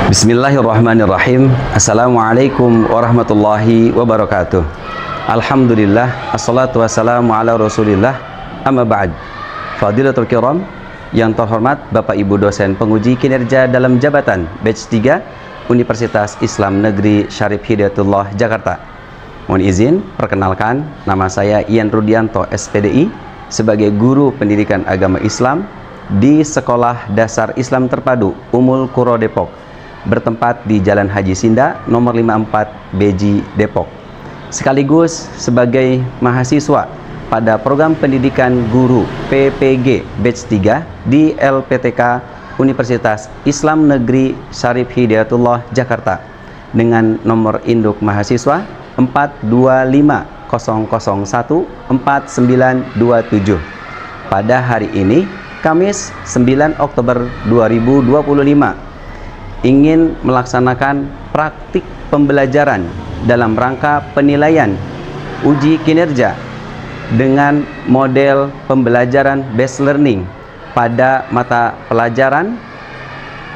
Bismillahirrahmanirrahim. Assalamualaikum warahmatullahi wabarakatuh. Alhamdulillah, assalatu wassalamu ala rasulillah, amma ba'd. Fadilatul kiram, yang terhormat Bapak Ibu dosen penguji kinerja dalam jabatan batch 3 Universitas Islam Negeri Syarif Hidayatullah Jakarta. Mohon izin perkenalkan, nama saya Ian Rudianto SPDI sebagai guru pendidikan agama Islam di Sekolah Dasar Islam Terpadu Ummul Qura Depok, bertempat di Jalan Haji Sinda nomor 54 Beji Depok, sekaligus sebagai mahasiswa pada program pendidikan guru PPG batch 3 di LPTK Universitas Islam Negeri Syarif Hidayatullah Jakarta dengan nomor induk mahasiswa 425001497. Pada hari ini Kamis 9 Oktober 2025 ingin melaksanakan praktik pembelajaran dalam rangka penilaian uji kinerja dengan model pembelajaran based learning pada mata pelajaran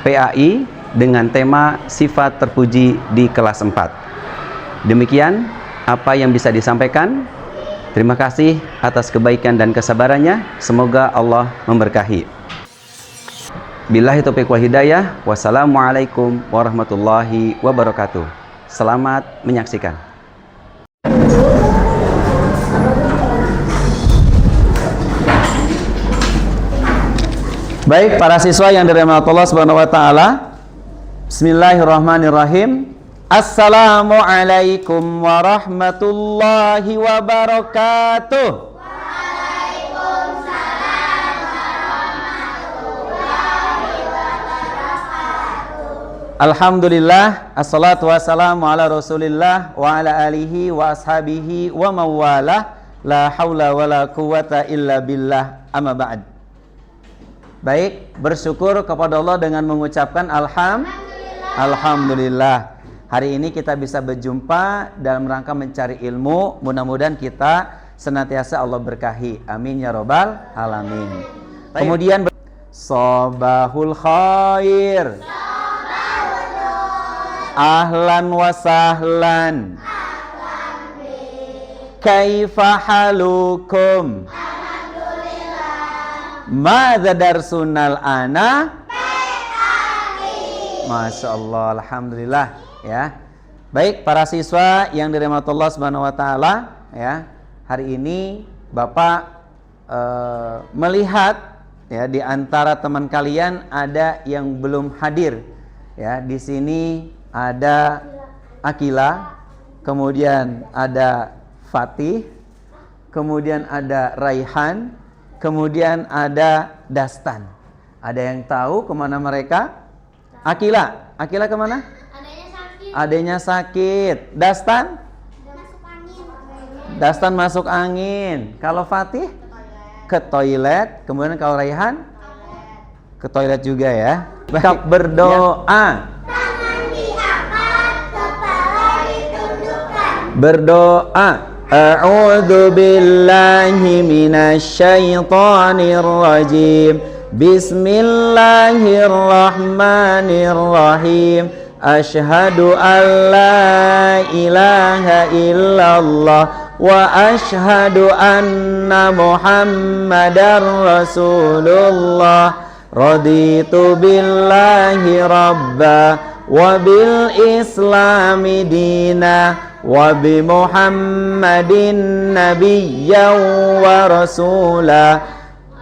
PAI dengan tema sifat terpuji di kelas 4. Demikian apa yang bisa disampaikan. Terima kasih atas kebaikan dan kesabarannya. Semoga Allah memberkahi. Billahi taufiq wal hidayah. Wassalamualaikum warahmatullahi wabarakatuh. Selamat menyaksikan. Baik, para siswa yang dirahmati Allah Subhanahu wa taala. Bismillahirrahmanirrahim. Assalamualaikum warahmatullahi wabarakatuh. Waalaikumsalam warahmatullahi wabarakatuh. Alhamdulillah, assalatu wassalamu ala rasulillah wa ala alihi wa ashabihi wa mawalah. La hawla wa la quwata illa billah, amma ba'd. Baik, bersyukur kepada Allah dengan mengucapkan Alhamdulillah. Hari ini kita bisa berjumpa dalam rangka mencari ilmu. Mudah-mudahan kita senantiasa Allah berkahi. Amin ya robbal alamin. Kemudian Sobahul khair. Ahlan wa sahlan. Kaifa halukum? Madza darsunal ana? Masya Allah, alhamdulillah ya. Baik, para siswa yang dirahmati Allah Subhanahu wa taala ya. Hari ini Bapak melihat ya, di antara teman kalian ada yang belum hadir ya. Di sini ada Akila, kemudian ada Fatih, kemudian ada Raihan, kemudian ada Dastan. Ada yang tahu kemana mereka? Akila kemana? Adanya sakit. Dastan? Dastan masuk angin. Kalau Fatih? Ke toilet. Kemudian kalau Raihan? Ke toilet juga ya. Baik, berdoa. Tangan diangkat, kepala ditundukkan. Berdoa. A'udzu billahi minasyaitonir rajim. Bismillahirrahmanirrahim. Asyhadu an la ilaha illallah wa asyhadu anna Muhammadar Rasulullah. Raditu billahi rabba wa bil islami dina wa bi Muhammadin nabiyyan wa rasula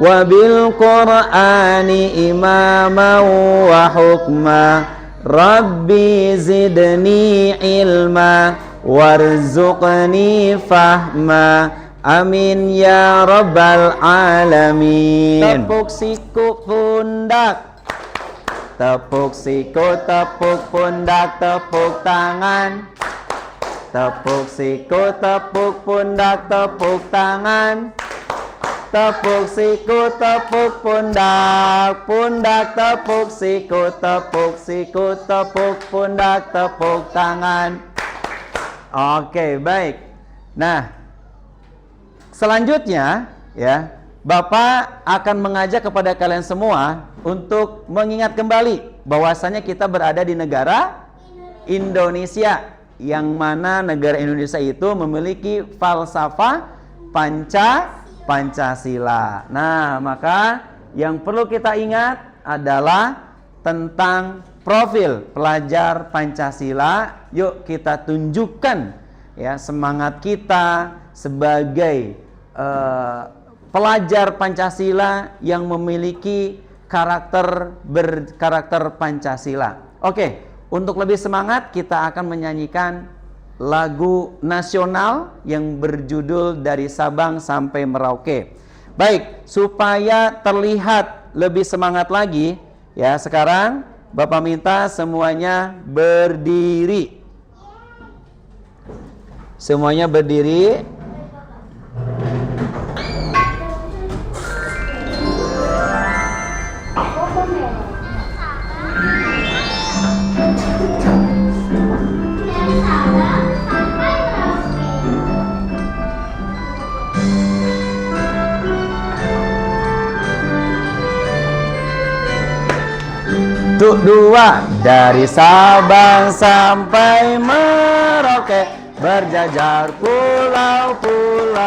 wa bil Qur'ani imaman wa hukma. Rabbi zidni ilma warzuqni fahma. Amin ya rabbal alamin. Tepuk siku pundak. Tepuk siku, tepuk pundak, tepuk tangan. Tepuk siku, tepuk pundak, tepuk tangan. Tepuk siku, tepuk pundak, pundak tepuk siku, tepuk pundak, tepuk tangan. Oke, baik. Nah, selanjutnya ya, Bapak akan mengajak kepada kalian semua untuk mengingat kembali bahwasanya kita berada di negara Indonesia, yang mana negara Indonesia itu memiliki falsafah Pancasila. Nah, maka yang perlu kita ingat adalah tentang profil pelajar Pancasila. Yuk kita tunjukkan ya semangat kita sebagai pelajar Pancasila yang memiliki berkarakter Pancasila. Oke, untuk lebih semangat kita akan menyanyikan lagu nasional yang berjudul Dari Sabang Sampai Merauke. Baik, supaya terlihat lebih semangat lagi, ya sekarang Bapak minta semuanya berdiri. Semuanya berdiri. Untuk dua, dari Sabang sampai Merauke, berjajar pulau-pulau,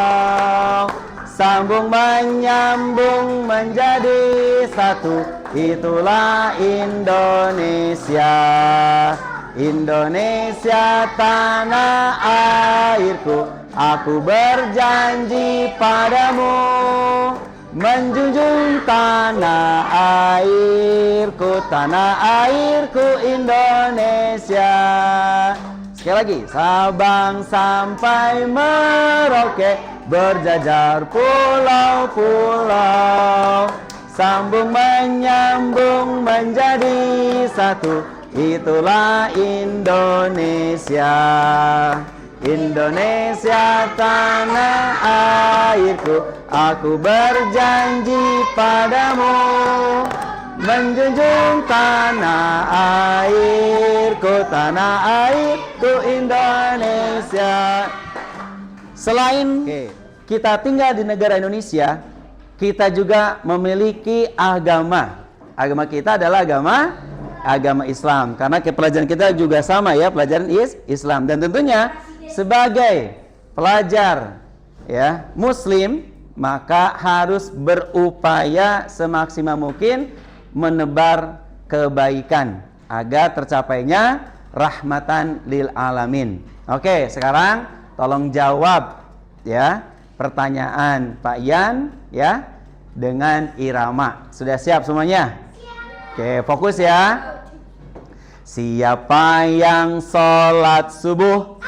sambung menyambung menjadi satu, itulah Indonesia. Indonesia tanah airku, aku berjanji padamu, menjunjung tanah airku Indonesia. Sekali lagi, Sabang sampai Merauke, berjajar pulau-pulau, sambung menyambung menjadi satu, itulah Indonesia. Indonesia tanah airku, aku berjanji padamu, menjunjung tanah airku Indonesia. Selain kita tinggal di negara Indonesia, kita juga memiliki agama. Agama kita adalah agama Islam, karena pelajaran kita juga sama ya, pelajaran Islam. Dan tentunya sebagai pelajar ya Muslim, maka harus berupaya semaksimal mungkin menebar kebaikan agar tercapainya rahmatan lil alamin. Oke, sekarang tolong jawab ya pertanyaan Pak Yan ya dengan irama. Sudah siap semuanya? Oke, fokus ya. Siapa yang sholat subuh?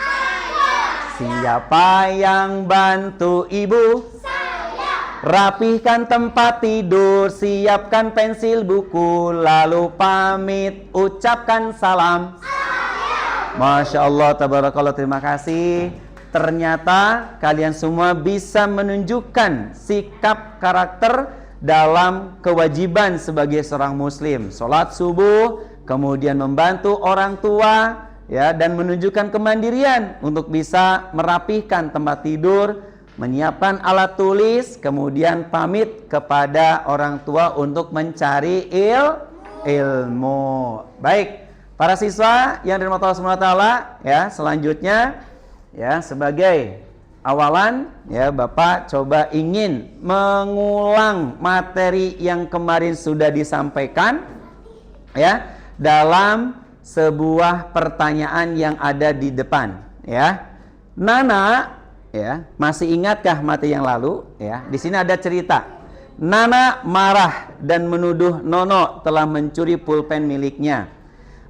Siapa yang bantu ibu? Saya. Rapihkan tempat tidur, siapkan pensil buku, lalu pamit ucapkan salam. Saya. Masya Allah, tabarakallah, terima kasih. Ternyata kalian semua bisa menunjukkan sikap karakter dalam kewajiban sebagai seorang muslim. Sholat subuh, kemudian membantu orang tua, ya, dan menunjukkan kemandirian untuk bisa merapihkan tempat tidur, menyiapkan alat tulis, kemudian pamit kepada orang tua untuk mencari ilmu. Baik, para siswa yang dirahmati Allah Subhanahu wa taala, ya, selanjutnya ya sebagai awalan ya Bapak coba ingin mengulang materi yang kemarin sudah disampaikan ya dalam sebuah pertanyaan yang ada di depan ya. Nana ya, masih ingatkah materi yang lalu ya? Di sini ada cerita. Nana marah dan menuduh Nono telah mencuri pulpen miliknya.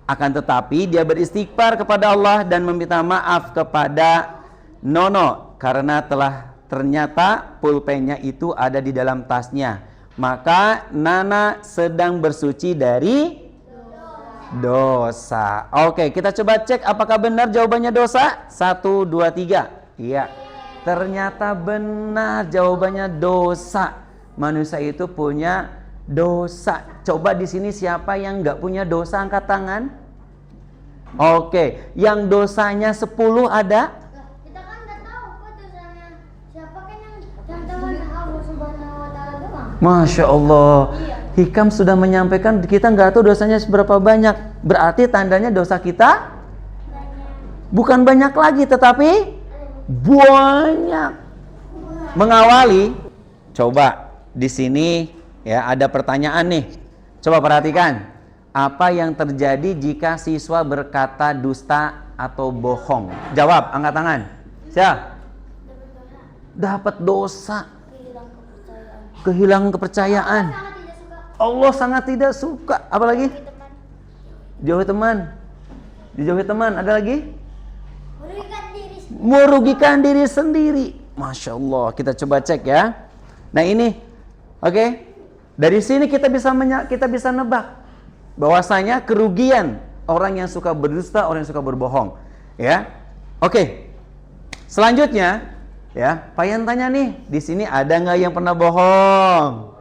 Akan tetapi dia beristighfar kepada Allah dan meminta maaf kepada Nono karena ternyata pulpennya itu ada di dalam tasnya. Maka Nana sedang bersuci dari dosa. Oke, kita coba cek apakah benar jawabannya dosa. 1, 2, 3. Iya, ternyata benar jawabannya dosa. Manusia itu punya dosa. Coba di sini siapa yang nggak punya dosa, angkat tangan. Oke, yang dosanya 10 ada? Kita kan nggak tahu kok dosanya siapa, kan yang tahu Allah Subhanahu wa taala Masya Allah. Hikam sudah menyampaikan kita nggak tahu dosanya seberapa banyak. Berarti tandanya dosa kita bukan banyak lagi, tetapi banyak. Mengawali. Coba di sini ya ada pertanyaan nih. Coba perhatikan. Apa yang terjadi jika siswa berkata dusta atau bohong? Jawab, angkat tangan. Siapa? Dapat dosa. Kehilangan kepercayaan. Allah sangat tidak suka. Apa lagi? Jauhi teman. Dijauhi teman. Ada lagi? Merugikan diri sendiri. Masya Allah. Kita coba cek ya. Nah ini, oke. Dari sini kita bisa nebak bahwasanya kerugian orang yang suka berdusta, orang yang suka berbohong. Ya, oke. Selanjutnya, ya, Payan tanya nih, di sini ada nggak yang pernah bohong?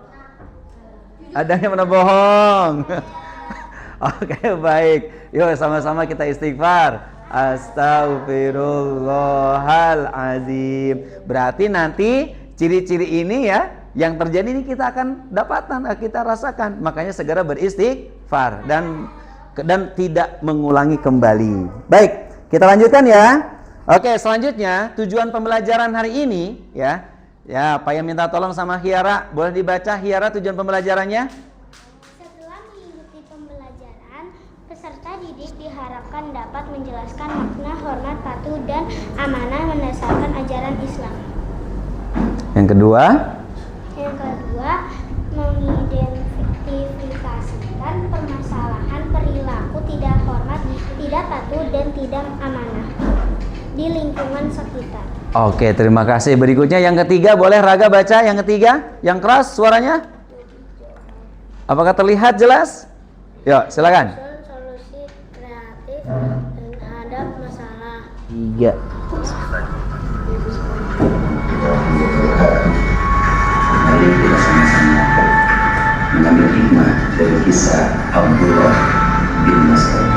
Ada yang pernah bohong? Oke, baik. Yuk sama-sama kita istighfar. Astaghfirullahalazim. Berarti nanti ciri-ciri ini ya yang terjadi ini kita akan dapatkan, kita rasakan. Makanya segera beristighfar dan tidak mengulangi kembali. Baik, kita lanjutkan ya. Oke, selanjutnya tujuan pembelajaran hari ini ya. Ya, Pak yang minta tolong sama Hiara, boleh dibaca Hiara tujuan pembelajarannya? Setelah mengikuti pembelajaran, peserta didik diharapkan dapat menjelaskan makna hormat, patuh, dan amanah berdasarkan ajaran Islam. Yang kedua, mengidentifikasikan permasalahan perilaku tidak hormat, tidak patuh, dan tidak amanah di lingkungan sekitar. Oke, terima kasih. Berikutnya yang ketiga, boleh Raga baca yang ketiga, yang keras suaranya? Apakah terlihat jelas? Yuk, silakan. Solusi kreatif terhadap masalah. 3. Mari kita sama-sama mengambil hikmah dari kisah Abdullah bin Mas'ud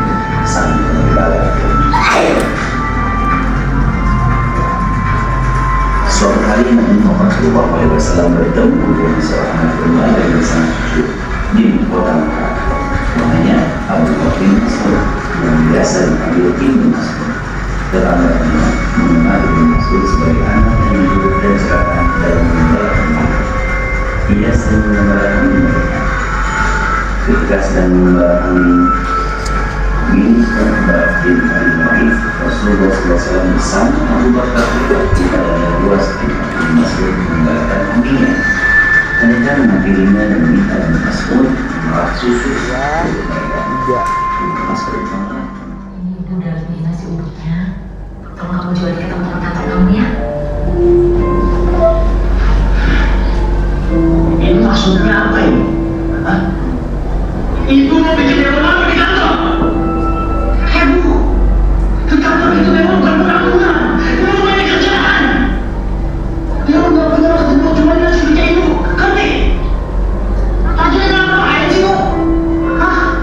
sang pengembala. Suatu hari Nabi Muhammad SAW bertemu dengan seorang anak pengembala yang sangat lucu di kota Mekah. Namanya Abdullah bin Mas'ud yang biasa dipanggil Ibnu Mas'ud. Tetangganya mengenal Ibnu Mas'ud sebagai anak yang hidup dan cerahkan dalam mengembalakan mereka. Ia sering mengembalakan mereka. Ketika sedang mengembalakan bin Al-Ma'if, Rasulullah SAW bersama Abu Bakar di padanya luas Ibnu Mas'ud mengembalakan kambingnya. Hanya karena pilihnya dan minta Ibnu Mas'ud merah susu untuk mereka. Ibnu Mas'ud menolak. Ibu udah beli nasi uduknya. Tolong kamu jual ke teman-teman kantor kamu ya. Ini maksudnya apa ini? Hah? Ibu mau bikin yang malu di kantor? Ibu, di kantor itu memang bukan pengangguran, memang banyak kerjaan. Memang gak pernah ketemu cuma nasi bikin ibu, ngerti? Tadi ngapain sih bu? Hah?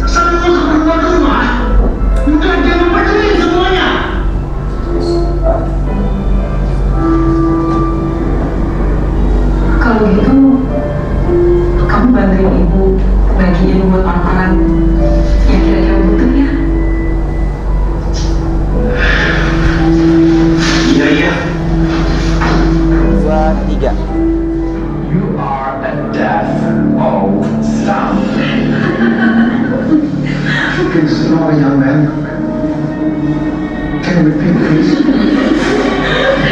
Sampai mau keluar rumah? Bukan dia mempercayai semuanya. Kalau gitu, kamu bantuin ibu bagiin buat orang-orang yang kira-kira butuh ya. Iya, iya. 2, 3. You are a deaf old stump. Please, no, young man. Can you repeat, please?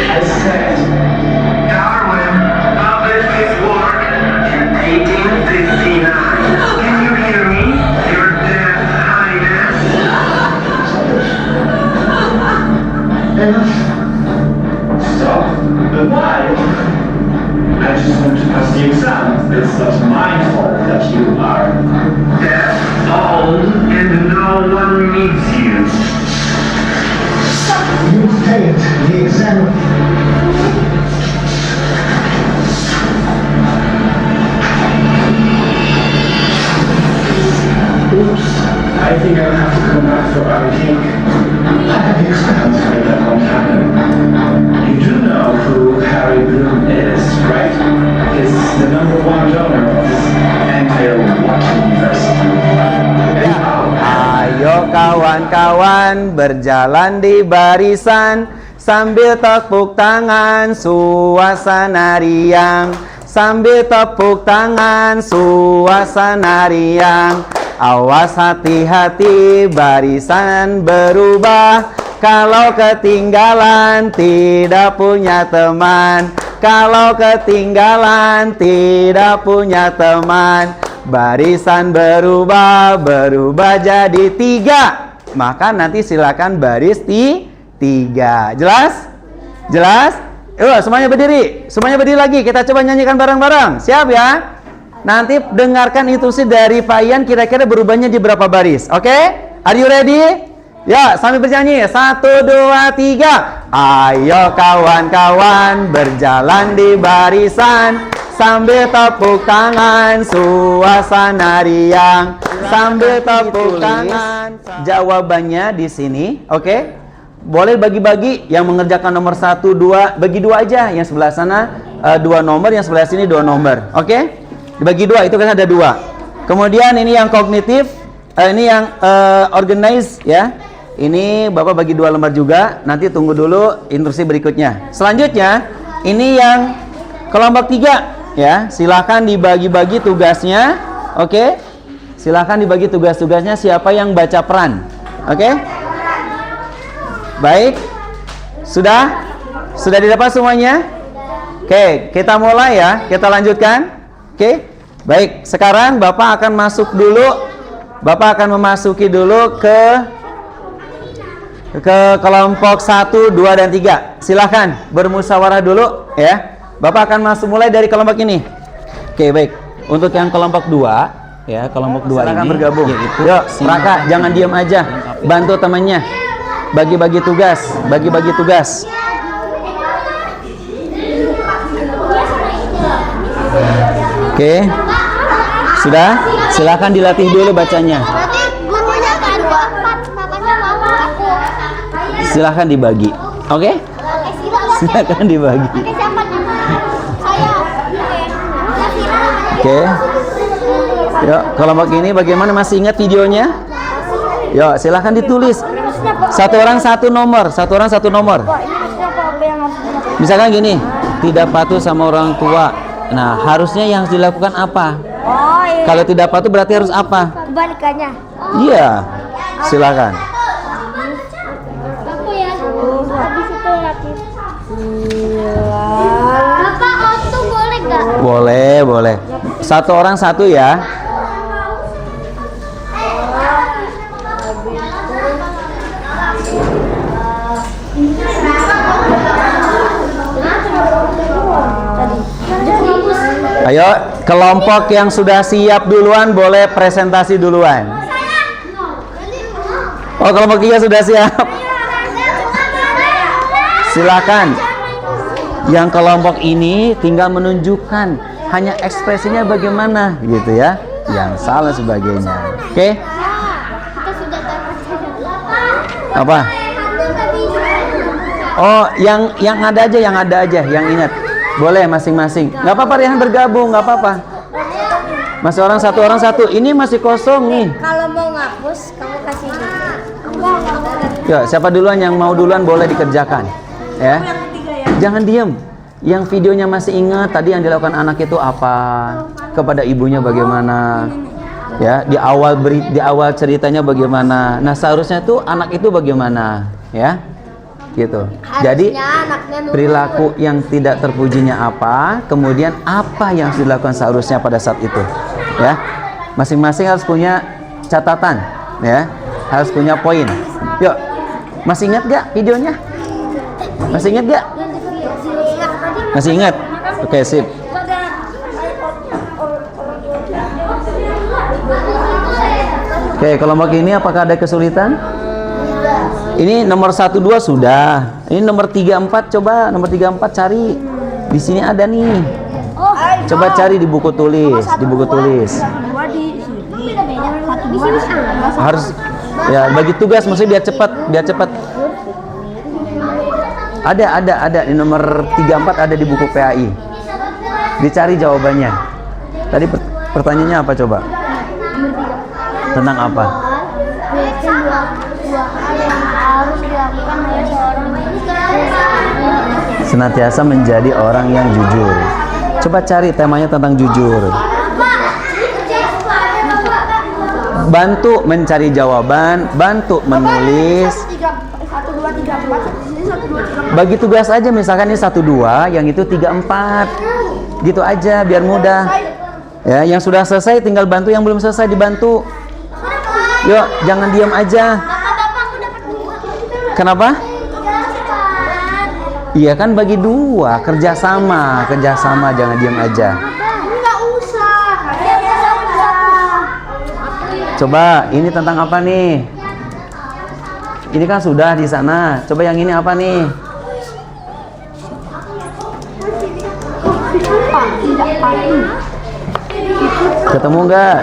I said, Darwin published his work in 1869. Can you hear me, Your Deaf Highness? Enough. Stop. But why? I just want to pass the exam. It's not my fault that you are deaf, old, and no one needs you. You failed the exam. Oops. I think I'll have to come back for our cake. I have the exams so that won't happen. You do know who Harry Bloom is, right? He's the #1 donor NPO University. Ayo kawan-kawan berjalan di barisan sambil tepuk tangan suasana riang. Sambil tepuk tangan suasana riang. Awas hati-hati barisan berubah. Kalau ketinggalan tidak punya teman. Kalau ketinggalan tidak punya teman. Barisan berubah jadi 3. Maka nanti silakan baris 3. Jelas? Jelas? Semuanya berdiri. Semuanya berdiri lagi. Kita coba nyanyikan bareng-bareng. Siap ya? Nanti dengarkan instruksi dari Pak Ian, kira-kira berubahnya di berapa baris. Oke? Are you ready? Ya, sambil bernyanyi. 1, 2, 3. Ayo kawan-kawan berjalan di barisan sambil tepuk tangan suasana riang. Sambil tepuk tangan. Jawabannya di sini, oke? Boleh bagi-bagi, yang mengerjakan nomor 1, 2, bagi 2 aja. Yang sebelah sana 2 nomor, yang sebelah sini 2 nomor. Oke? Dibagi 2, itu kan ada 2. Kemudian ini yang kognitif, ini yang organize ya. Ini Bapak bagi 2 lembar juga. Nanti tunggu dulu instruksi berikutnya. Selanjutnya, ini yang kelompok 3 ya. Silakan dibagi-bagi tugasnya. Oke? Silakan dibagi tugas-tugasnya, siapa yang baca peran. Oke? Baik. Sudah? Sudah didapat semuanya? Oke, kita mulai ya. Kita lanjutkan. Oke. Baik, sekarang Bapak akan masuk dulu. Bapak akan memasuki dulu ke kelompok 1, 2 dan 3. Silahkan bermusyawarah dulu ya. Bapak akan masuk mulai dari kelompok ini. Oke, baik. Untuk yang kelompok 2 ya, kelompok 2 ini bergabung. Yuk, Raka, jangan diam aja. Bantu temannya. Bagi-bagi tugas, bagi-bagi tugas. Oke. Sudah? Silahkan dilatih dulu bacanya. Nanti gurunya kan namanya mama aku. Silahkan dibagi. Oke? Silahkan dibagi. Siapa namanya? Saya. Oke. Yuk, kelompok ini bagaimana, masih ingat videonya? Yuk, silahkan ditulis. Satu orang satu nomor, satu orang satu nomor. Misalkan gini, tidak patuh sama orang tua. Nah, harusnya yang harus dilakukan apa? Oh iya. Kalau tidak patuh berarti harus apa? Kebalikannya. Iya. Silakan. Aku ya. Habis itu latih. Bapak auto boleh nggak? Boleh, boleh. Satu orang satu ya. Ayo, kelompok yang sudah siap duluan boleh presentasi duluan. Oh, kelompok 3 sudah siap. Silakan. Yang kelompok ini tinggal menunjukkan hanya ekspresinya bagaimana gitu ya. Yang salah sebagainya. Oke? Apa? Oh, yang ada aja, yang ingat. Boleh masing-masing. Nggak apa-apa, Rihan bergabung, nggak apa-apa. Masih orang satu. Ini masih kosong nih. Kalau mau ngapus, kamu kasih dulu. Ya, siapa duluan yang mau duluan boleh dikerjakan. Ya. Jangan diem. Yang videonya masih ingat tadi yang dilakukan anak itu apa? Kepada ibunya bagaimana? Ya, di awal ceritanya bagaimana? Nah, seharusnya tuh anak itu bagaimana? Ya. Gitu. Jadi perilaku yang tidak terpujinya apa, kemudian apa yang harus dilakukan seharusnya pada saat itu, ya. Masing-masing harus punya catatan, ya. Harus punya poin. Yuk, masih ingat gak videonya? Masih ingat gak? Masih ingat? Oke, sip. Oke, kelompok ini apakah ada kesulitan? Ini nomor 1, 2 sudah. Ini nomor 3, 4 coba. Nomor 3, 4 cari. Di sini ada nih. Coba cari di buku tulis. Di buku tulis. Harus ya bagi tugas maksudnya biar cepat. Ada. Di nomor 3, 4 ada di buku PAI. Dicari jawabannya. Tadi pertanyaannya apa coba? Tentang apa? Yaitu dua hal yang harus dilakukan oleh seorang Senantiasa menjadi orang yang jujur. Coba cari temanya tentang jujur. Bantu mencari jawaban, bantu menulis. Bagi tugas aja, misalkan ini 1, 2, yang itu 3, 4. Gitu aja biar mudah. Ya, yang sudah selesai tinggal bantu, yang belum selesai dibantu. Yuk, jangan diam aja. Kenapa? Iya kan bagi 2, kerjasama, jangan diam aja. Enggak usah. Coba ini tentang apa nih? Ini kan sudah di sana. Coba yang ini apa nih? Ketemu nggak?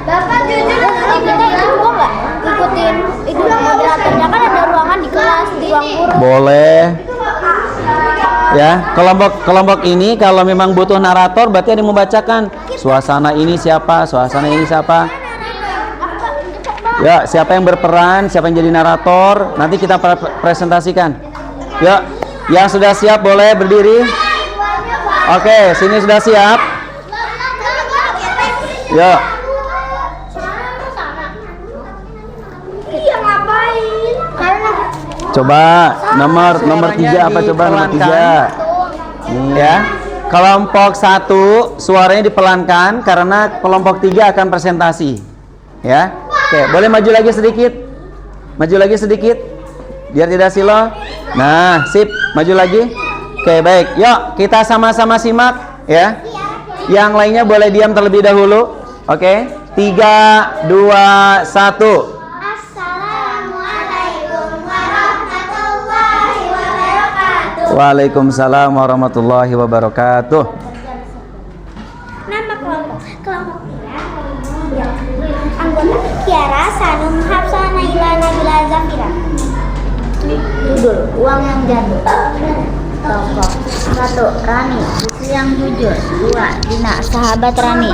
Bapak jujur kita itu juga nggak ikutin itu moderatornya, kan ada ruangan di kelas di ruang guru. Boleh. Ya, kelompok ini kalau memang butuh narator berarti ada yang membacakan. Suasana ini siapa? Ya, siapa yang berperan, siapa yang jadi narator, nanti kita presentasikan. Ya, yang sudah siap boleh berdiri. Oke, sini sudah siap. Ya. Iya, ngapain? Coba nomor 3 apa coba nomor 3. Ya. Kelompok 1 suaranya dipelankan karena kelompok 3 akan presentasi. Ya. Oke, boleh maju lagi sedikit. Biar tidak silo. Nah, sip, maju lagi. Oke, baik. Yuk, kita sama-sama simak ya. Yang lainnya boleh diam terlebih dahulu. Oke. 3, 2, 1. Assalamualaikum warahmatullahi wabarakatuh. Waalaikumsalam warahmatullahi wabarakatuh. Nama kelompok anggota Kiara, Sanum, Hafsah, Naila, Nabila, Zafira. Judul uang yang jatuh. Tokoh 1. Rani, siswi yang jujur. 2. Dina, sahabat Rani.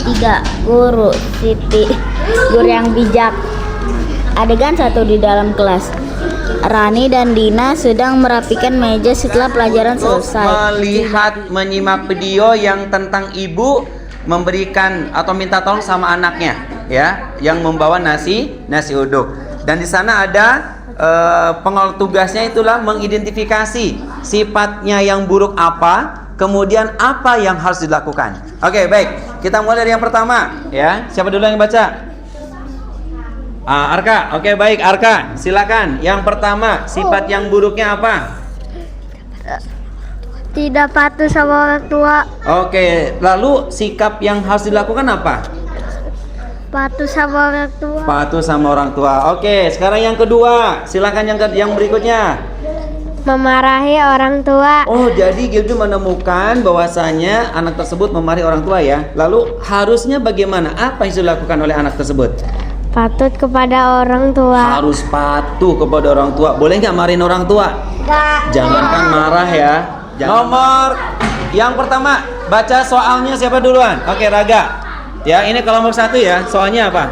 3. Guru Siti, guru yang bijak. Adegan 1 di dalam kelas. Rani dan Dina sedang merapikan meja setelah pelajaran selesai. Menyimak video yang tentang ibu memberikan atau minta tolong sama anaknya, ya, yang membawa nasi uduk. Dan di sana ada pengol tugasnya itulah mengidentifikasi sifatnya yang buruk apa, kemudian apa yang harus dilakukan. Oke, baik. Kita mulai dari yang pertama, ya. Siapa dulu yang baca? Arka. Oke, baik, Arka. Silakan. Yang pertama, sifat yang buruknya apa? Tidak patuh sama orang tua. Oke, lalu sikap yang harus dilakukan apa? Patuh sama orang tua. Patuh sama orang tua. Oke, sekarang yang kedua. Silakan yang berikutnya. Memarahi orang tua. Oh, jadi Gildu menemukan bahwasanya anak tersebut memarahi orang tua ya. Lalu harusnya bagaimana? Apa yang dilakukan oleh anak tersebut? Patut kepada orang tua. Harus patuh kepada orang tua. Boleh nggak marahin orang tua? Enggak. Jangankan marah ya. Nomor yang pertama, baca soalnya siapa duluan? Oke, Raga. Ya, ini kelompok 1 ya. Soalnya apa?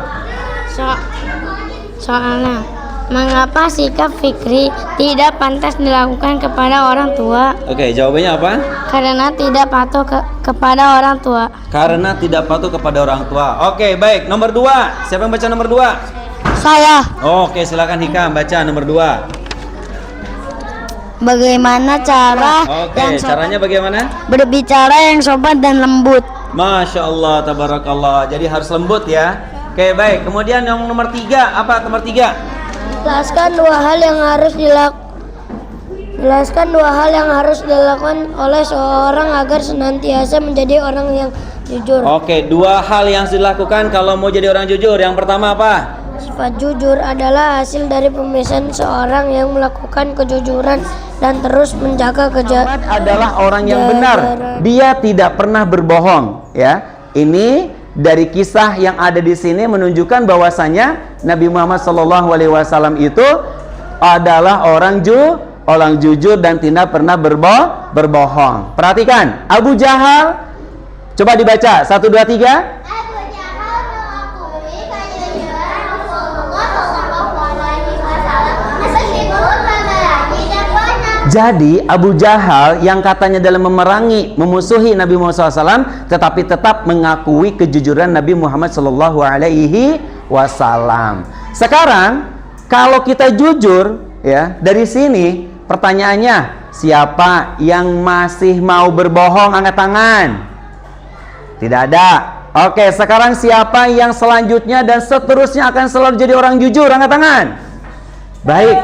Soalnya mengapa sikap Fikri tidak pantas dilakukan kepada orang tua? Oke, jawabannya apa? Karena tidak patuh kepada orang tua. Karena tidak patuh kepada orang tua. Oke, baik. Nomor 2. Siapa yang baca nomor 2? Saya. Oke, silakan Hikam baca nomor 2. Bagaimana cara Caranya bagaimana? berbicara yang sopan dan lembut? Masya Allah, tabarakallah. Jadi harus lembut ya. Oke, baik. Kemudian yang nomor 3, apa nomor 3? Jelaskan dua hal yang harus dilakukan oleh seorang agar senantiasa menjadi orang yang jujur. Oke, 2 hal yang harus dilakukan kalau mau jadi orang jujur. Yang pertama apa? Sifat jujur adalah hasil dari pemeriksaan seorang yang melakukan kejujuran dan terus menjaga Muhammad adalah orang yang benar. Dia tidak pernah berbohong, ya. Ini dari kisah yang ada di sini menunjukkan bahwasanya Nabi Muhammad SAW itu adalah orang jujur dan tidak pernah berbohong. Perhatikan, Abu Jahal, coba dibaca 1, 2, 3. Abu Jahal mengakui kejujuran Rasulullah SAW meskipun memerangi dan benar. Jadi Abu Jahal yang katanya dalam memusuhi Nabi Muhammad SAW, tetapi tetap mengakui kejujuran Nabi Muhammad SAW. Sekarang kalau kita jujur, ya, dari sini pertanyaannya, siapa yang masih mau berbohong? Angkat tangan. Tidak ada. Oke, sekarang siapa yang selanjutnya dan seterusnya akan selalu jadi orang jujur? Angkat tangan. Baik,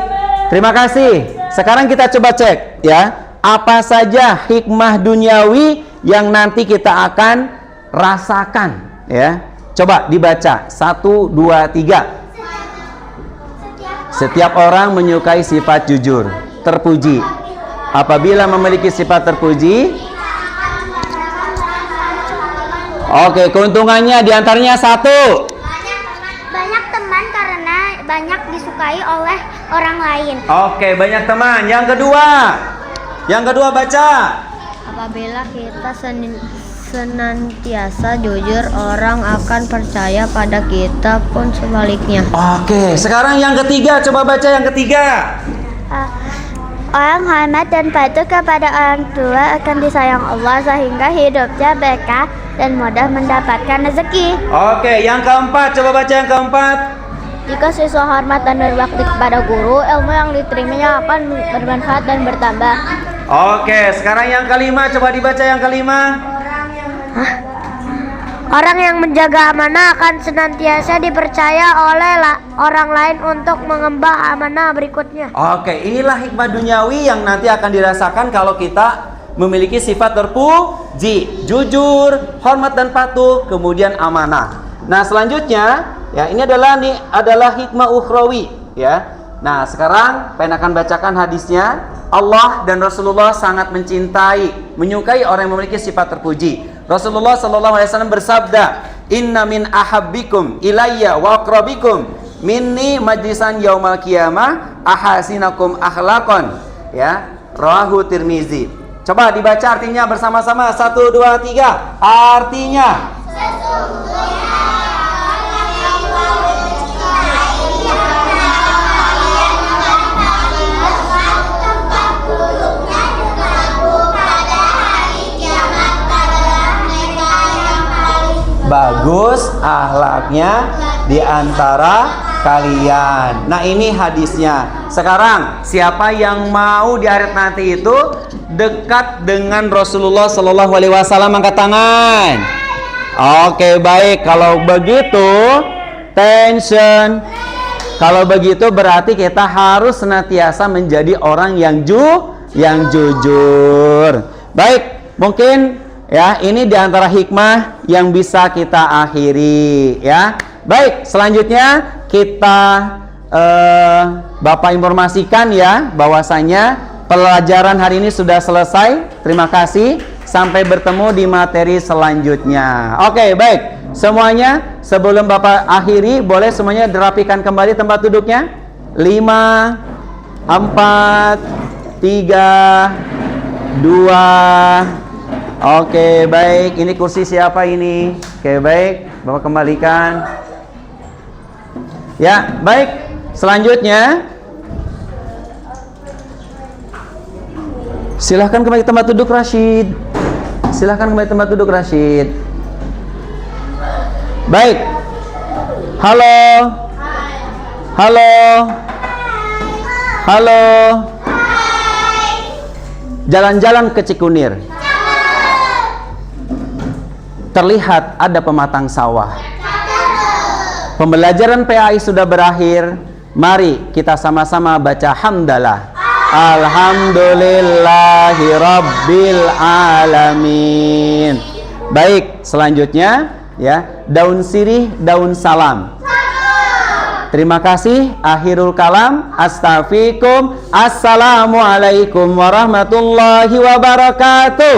terima kasih. Sekarang kita coba cek, ya, apa saja hikmah duniawi yang nanti kita akan rasakan, ya. Coba dibaca 1, 2, 3. Setiap orang menyukai sifat jujur, terpuji. Apabila memiliki sifat terpuji, oke, keuntungannya diantaranya 1. Banyak teman karena banyak disukai oleh orang lain. Oke, banyak teman. Yang kedua baca. Apabila kita senantiasa jujur, orang akan percaya pada kita pun sebaliknya. Oke, sekarang yang ketiga, coba baca yang ketiga. Orang hormat dan patuh kepada orang tua akan disayang Allah sehingga hidupnya berkah dan mudah mendapatkan rezeki. Oke, yang keempat, coba baca yang keempat. Jika siswa hormat dan berbakti kepada guru, ilmu yang diterimanya akan bermanfaat dan bertambah. Oke, sekarang yang kelima, coba dibaca yang kelima. Orang yang menjaga amanah akan senantiasa dipercaya oleh orang lain untuk mengemban amanah berikutnya. Oke, inilah hikmah duniawi yang nanti akan dirasakan kalau kita memiliki sifat terpuji, jujur, hormat dan patuh, kemudian amanah. Nah, selanjutnya, ya, ini adalah hikmah ukhrawi, ya. Nah, sekarang pengen akan bacakan hadisnya. Allah dan Rasulullah sangat mencintai, menyukai orang yang memiliki sifat terpuji. Rasulullah SAW bersabda, "Inna min ahabbikum ilayya wa aqrabikum minni majlisan yaumal qiyamah ahasinakum akhlaqan." Ya, rawahu Tirmizi. Coba dibaca artinya bersama-sama. 1, 2, 3. Artinya, bagus akhlaknya di antara kalian. Nah, ini hadisnya. Sekarang, siapa yang mau di akhirat nanti itu dekat dengan Rasulullah SAW? Angkat tangan. Oke, baik. Kalau begitu, tension. Kalau begitu berarti kita harus senantiasa menjadi orang yang jujur. Baik, mungkin, ya, ini diantara hikmah yang bisa kita akhiri, ya. Baik, selanjutnya kita Bapak informasikan, ya, bahwasanya pelajaran hari ini sudah selesai. Terima kasih. Sampai bertemu di materi selanjutnya. Oke, baik. Semuanya, sebelum Bapak akhiri, boleh semuanya dirapikan kembali tempat duduknya. 5, 4, 3, 2. Oke, baik. Ini kursi siapa ini? Oke, baik. Bapak kembalikan. Ya, baik. Selanjutnya, silahkan kembali ke tempat duduk, Rashid. Silahkan kembali ke tempat duduk, Rashid. Baik. Halo. Halo. Halo. Jalan-jalan ke Cikunir. Terlihat ada pematang sawah. Pembelajaran PAI sudah berakhir. Mari kita sama-sama baca hamdalah. Alhamdulillahi Rabbil Alamin. Baik, selanjutnya, ya, daun sirih, daun salam. Terima kasih. Akhirul kalam. Astaghfirukum. Assalamualaikum warahmatullahi wabarakatuh.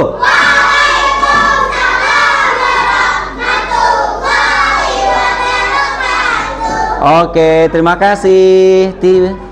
Oke, terima kasih.